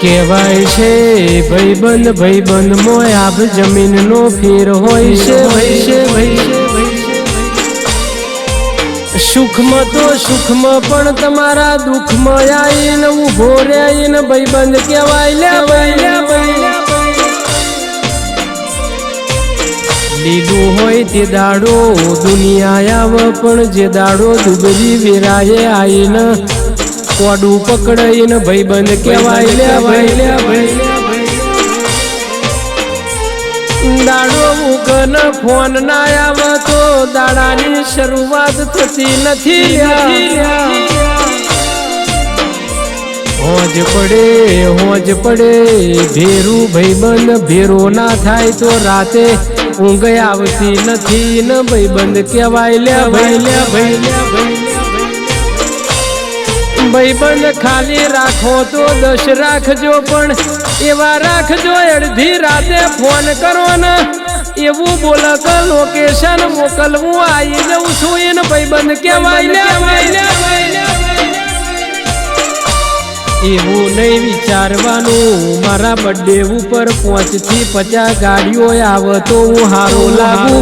કહેવાય છે ભાઈબંધ મોય આબ જમીનનો ફેર હોય છે સુખમાં તો સુખમાં પણ તમારા દુઃખમાં આવીને ઉભો રહીને ભાઈબંધ કહેવાય લીલું હોય તે દાડો દુનિયા આવે પણ જે દાડો દુબરી વેરાએ આવીને કોડું પકડાઈને ભાઈબંધ કહેવાય દાડો મુકન ફોન ના આવે તો દાડાની શરૂઆત થતી નથી હોજ પડે ભેરું ભાઈબંધ ભેરો ના થાય તો રાતે ઊંઘ આવતી નથી ને ભાઈબંધ કહેવાય ભાઈબંધ ખાલી રાખો તો 10 રાખજો પણ એવા રાખજો અડધી રાતે ફોન કરો ને એવું બોલો કે લોકેશન મોકલવું આવી જવું છું એને ભાઈબંધ કહેવાય એવું નહીં વિચારવાનું મારા બર્થડે ઉપર 5 થી 50 ગાડીઓ આવે તો હું હારો લાગુ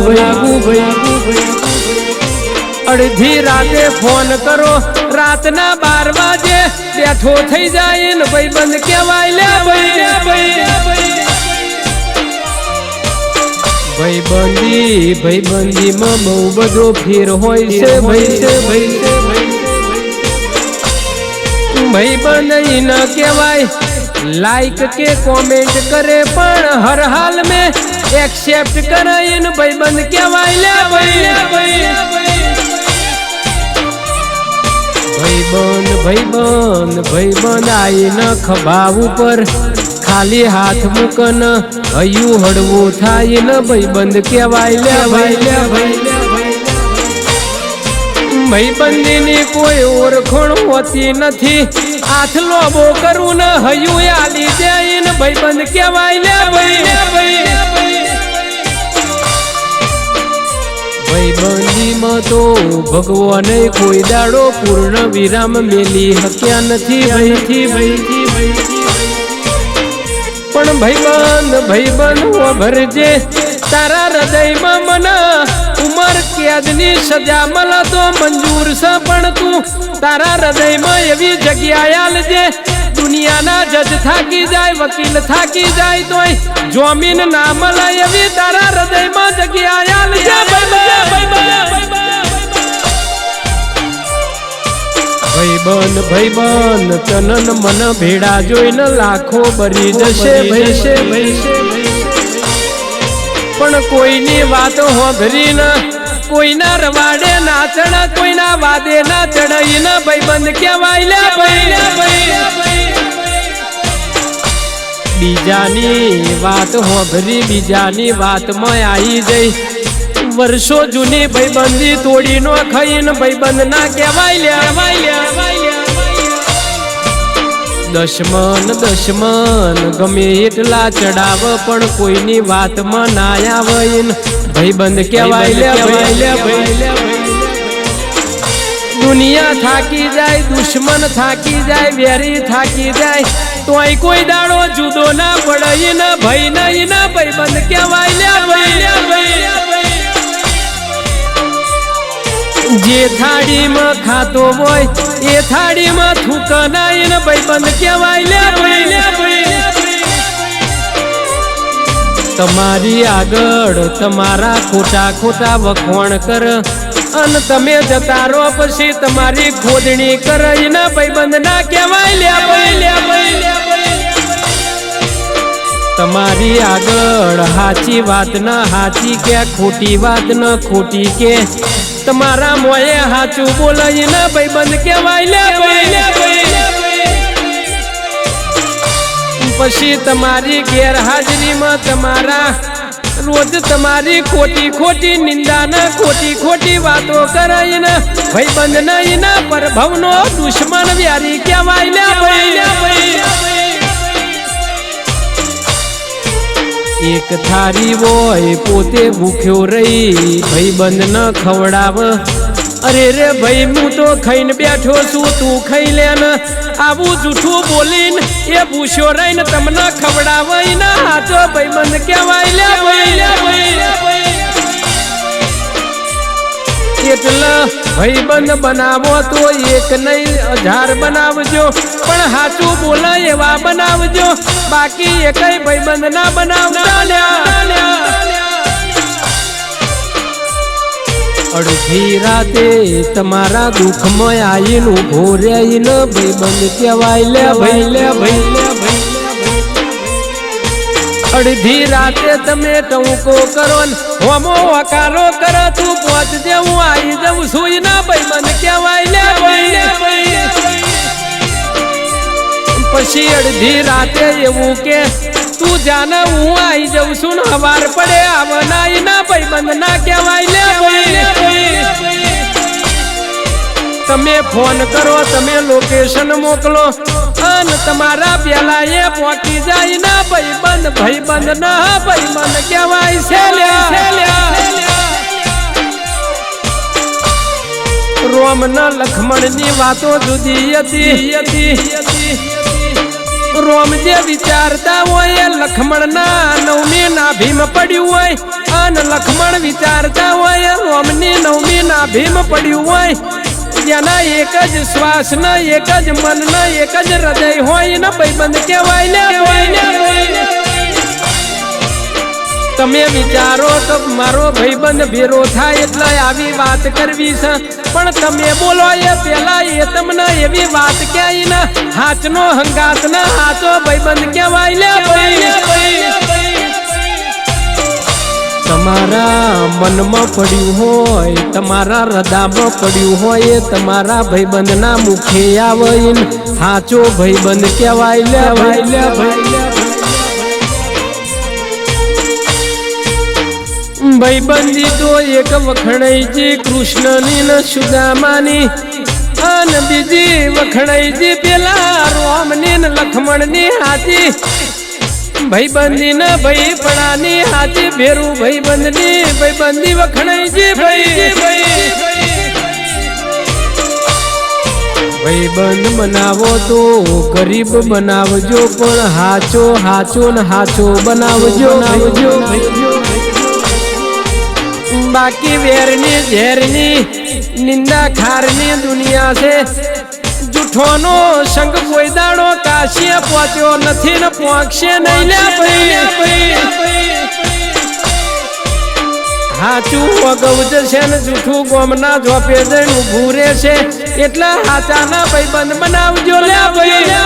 અડધી રાતે ફોન કરો રાતના 12 વાગે બેઠો થઈ જાય ને ભાઈબંધ કહેવાય ભાઈબંધીમાં બહુ બધો ફેર હોય છે ભાઈબંધ ન કહેવાય લાઈક કે કોમેન્ટ કરે પણ હર હાલ में एक्सेप्ट કરે ને ભાઈબંધ કહેવાય ભાઈબંધ આઈને ખભા ઉપર ખાલી હાથ મૂકન હયું હળવું થાય ને ભાઈબંધ કહેવાય ભાઈબંધીની કોઈ ઓળખણ હોતી નથી હાથ લોબો કરું ને હયું આલી જાય ને ભાઈબંધ કહેવાય ભાઈબંધીમાં તો ભગવાને કોઈ દાડો પૂર્ણ વિરામ મેલી હક્યા નથી પણ ભાઈબંધ ભરજે તારા હૃદયમાં મને ઉમર કેદની સજા મળે તો મંજૂર છે પણ તું તારા હૃદયમાં એવી જગ્યા આલજે દુનિયાના જજ થાકી જાય વકીલ થાકી જાય તોય જમીન ના મળે એવી તારા હૃદયમાં જગ્યા આલજે ભાઈબંધ તનન મન ભેડા જોઈને લાખો બરી જશે પણ કોઈની વાત હોભરી ન કોઈના રવાડે ના ચડ કોઈના વાદે ના ચડાઈ ન ભાઈબંધ કહેવાય બીજાની વાત હોભરી બીજાની વાતમાં આવી જઈ વર્ષો જૂની ભાઈબંધી તોડી નો ખાઈને ભાઈબંધ ના કહેવાય દશમન ગમે એટલા ચડાવ પણ કોઈની વાતમાં ના આવે ભાઈબંધ કહેવાય દુનિયા થાકી જાય દુશ્મન થાકી જાય વેરી થાકી જાય તોય કોઈ દાડો જુદો ના પડે ને ભાઈ નહીં ના ભાઈબંધ કહેવાય જે થાળીમાં ખાતો હોય એ થાળીમાં થૂકા નાય ને ભાઈબંધ કહેવાય તમારી આગળ તમારા ખોટા વખોણ કર અને તમે જતા રહો પછી તમારી ખોદણી કરે ને ભાઈબંધ ના કહેવાય તમારી આગળ હાચી વાત ના હાચી કે ખોટી વાત ના ખોટી કે તમારા મોએ હાચું બોલાય ને ભાઈબંધ કહેવાય પછી તમારી ગેરહાજરીમાં તમારા રોજ તમારી ખોટી નિંદા ને ખોટી વાતો કરાય ને ભાઈબંધ નહીં ને પરભવનો દુશ્મન વ્યારી કહેવાય એક થારી હોય પોતે ભૂખ્યો રહી ભાઈબંધ ન ખવડાવ અરે રે ભાઈ હું તો ખાઈને બેઠો છું તું ખાઈ લે ને આવું જૂઠું બોલીને એ ભૂસ્યો રહીને તમને ખવડાવાય ને હાચો ભાઈ બંધ કહેવાય લે ભાઈ એટલે ભાઈબંધ બનાવો તો એક નહીં 1000 બનાવજો પણ હાચું બોલે એવા બનાવજો બાકી એકય ભાઈબંધ ના બનાવતા અડધી રાતે તમારા દુઃખમાં આવીને ઉભો રહીને ભાઈબંધ કહેવાય લે ભાઈ અડધી રાતે તમે ટંકો કરો ને હોમો વકારો કરો તું પહોંચજે હું આવી જઉં છું ના ભાઈબંધ કહેવાય લે ભાઈ પછી અડધી રાતે એવું કે તું જાને હું આવી જઉં છું ને હવાર પડે આવનાઈ ના ભાઈબંધ ના કહેવાય લે ભાઈ તમે ફોન કરો તમે લોકેશન મોકલો અને તમારા પેલા એ પહોંચી જાય ના ભાઈબંધ ના ભાઈબંધ કહેવાય છે રોમ ના લક્ષ્મણ ની વાતો જુદી હતી રોમ જે વિચારતા હોય લક્ષ્મણ ના નવમી ના ભીમ પડ્યું હોય અને લક્ષ્મણ વિચારતા હોય રોમ ની નવમી ના ભીમ પડ્યું હોય જેના એક જ શ્વાસ ના એક જ મન ના એક જ હૃદય હોય ને ભાઈબંધ કહેવાય લે તમે વિચારો તો મારો ભાઈબંધ ભેરો થાય એટલે આવી વાત કરવી છે પણ તમે બોલો એ પેલા એ તમને એવી વાત ક્યાંય ને હાચનો હંગાત ના હાચો ભાઈબંધ કહેવાય લે તમારા મનમાં પડ્યું હોય તમારા હૃદયમાં પડ્યું હોય એ તમારા ભાઈબંધ ના મુખે આવે હાચો ભાઈબંધ કહેવાય લે ભાઈબંધી તો એક વખણાઈજી કૃષ્ણની ને સુદામાની અને બીજી વખણાઈજી પેલા રોમની ને લક્ષ્મણની હાથી ભાઈબંધી ને ભાઈપણાની હાથી ભેરું ભાઈબંધી વખણાઈજી ભાઈબંધ બનાવો તો ગરીબ બનાવજો પણ હાચો ને હાચો બનાવજો બાકી વેરની ઝેરની નિંદા ખારની દુનિયા છે જૂઠોનો સંગ કોઈ દાડો કાશીએ પહોંચ્યો નથી ને પહોંચશે નહીં લે ભાઈ હાચું અગવ જશે ને જૂઠું ગોમના ઝોપે જઈને ઊભું રહેશે એટલે હાચાના ભાઈબંધ બનાવજો લે ભાઈ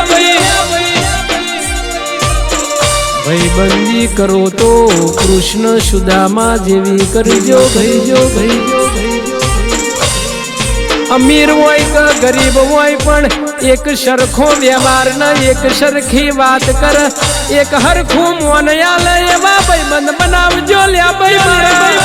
ભાઈબંધી કરો તો કૃષ્ણ સુદામા જેવી કરજો અમીર હોય કે ગરીબ હોય પણ એક સરખો વ્યવહાર ને એક સરખી વાત કર એક હરખું મોન આલે એવા ભાઈબંધ બનાવજો લે ભાઈ